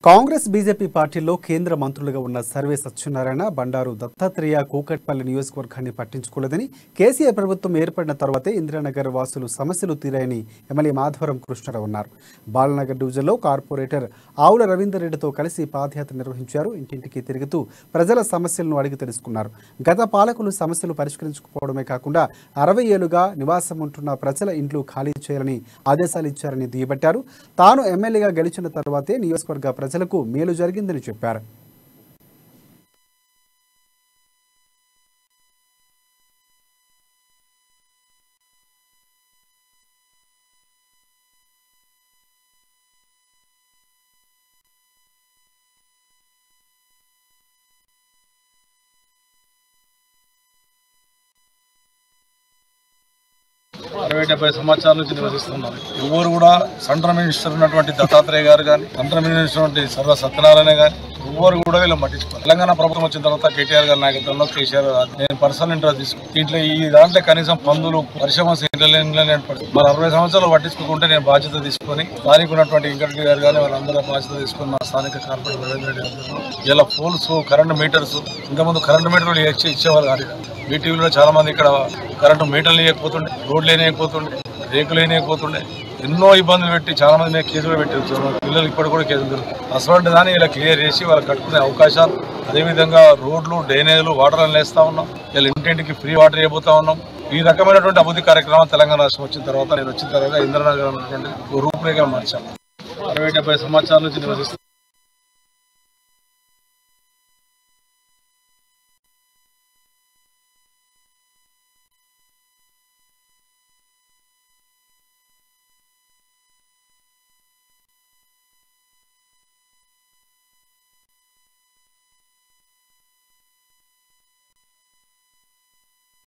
Congress BJP పార్టీల్లో కేంద్ర మంత్రులుగా ఉన్న సర్వే సత్యనారాయణ, బండారు దత్తాత్రేయ కూకట్పల్లి నియోజకవర్గాన్ని పట్టించుకోలేదని, కేసీఆర్ ప్రభుత్వం ఏర్పడిన తర్వాతే ఇందిరానగర్ వాసులు సమస్యలు తీరాయని ఎమ్మెల్యే మాధవరం కృష్ణారావు అన్నారు. బాలనగర్ డివిజన్లో కార్పొరేటర్ ఆవుల రవీందర్ రెడ్డితో కలిసి పాదయాత్ర నిర్వహించారు. ఇంటింటికి తిరుగుతూ ప్రజల సమస్యలను అడిగి తెలుసుకున్నారు. గత పాలకులు సమస్యలు పరిష్కరించకపోవడమే కాకుండా 60 ఏళ్లుగా నివాసం ఉంటున్న ప్రజల ఇండ్లు ఖాళీ చేయాలని ఆదేశాలు ఇచ్చారని దుయ్యబట్టారు. తాను ఎమ్మెల్యేగా గెలిచిన తర్వాతే నియోజకవర్గ ప్రజలకు మేలు జరిగిందని చెప్పారు. అరవై 70 సంవత్సరాల నుంచి నివసిస్తున్నారు. ఎవరు కూడా సెంట్రల్ మినిస్టర్ ఉన్నటువంటి దత్తాత్రేయ గారు కానీ, సెంట్రల్ మినిస్టర్ ఉన్నటువంటి సర్వ సత్యనారాయణ గాని ఎవరు కూడా వీళ్ళు పట్టించుకోవాలి. తెలంగాణ ప్రభుత్వం వచ్చిన తర్వాత కేటీఆర్ గారి నాయకత్వంలో కేసీఆర్ నేను పర్సనల్ ఇంట్రెస్ట్ తీసుకుని దీంట్లో ఈ దాంట్లో కనీసం పందులు పరిశ్రమ మరి 60 సంవత్సరాలు పట్టించుకుంటే నేను బాధ్యత తీసుకొని స్థానిక ఉన్నటువంటి వెంకటరెడ్డి గారు కానీ వాళ్ళందరూ బాధ్యత తీసుకుని మా స్థానిక కార్పొరేటర్ రవీంద్ర రెడ్డి గారు ఇలా పోల్స్ కరెంటు మీటర్స్ ఇంతకుముందు కరెంటు మీటర్లు ఇచ్చేవారు కాదు. వీటిలో చాలా మంది ఇక్కడ కరెంటు మీటర్లు వేయకపోతుండే, రోడ్లు వేయకపోతుండే, రేకులు వేయకపోతుండే, ఎన్నో ఇబ్బందులు పెట్టి చాలా మంది మేము కేసులు పెట్టారు. పిల్లలు ఇప్పుడు కూడా కేసులు దొరుకుతాయి. అసలు దాన్ని ఇలా క్లియర్ చేసి వాళ్ళకి కట్టుకునే అవకాశాలు, అదేవిధంగా రోడ్లు డ్రైనేజీలు వాటర్ వేస్తా ఉన్నాం. ఇలా ఇంటింటికి ఫ్రీ వాటర్ ఇవ్వబోతా ఉన్నాం. ఈ రకమైనటువంటి అభివృద్ధి కార్యక్రమం తెలంగాణ రాష్ట్రం వచ్చిన తర్వాత నేను వచ్చిన తర్వాత ఇంద్రనగర్ ఉన్నటువంటి రూపురేఖలు మార్చాను. 60 70 సంవత్సరాల నుంచి నివసిస్తాను.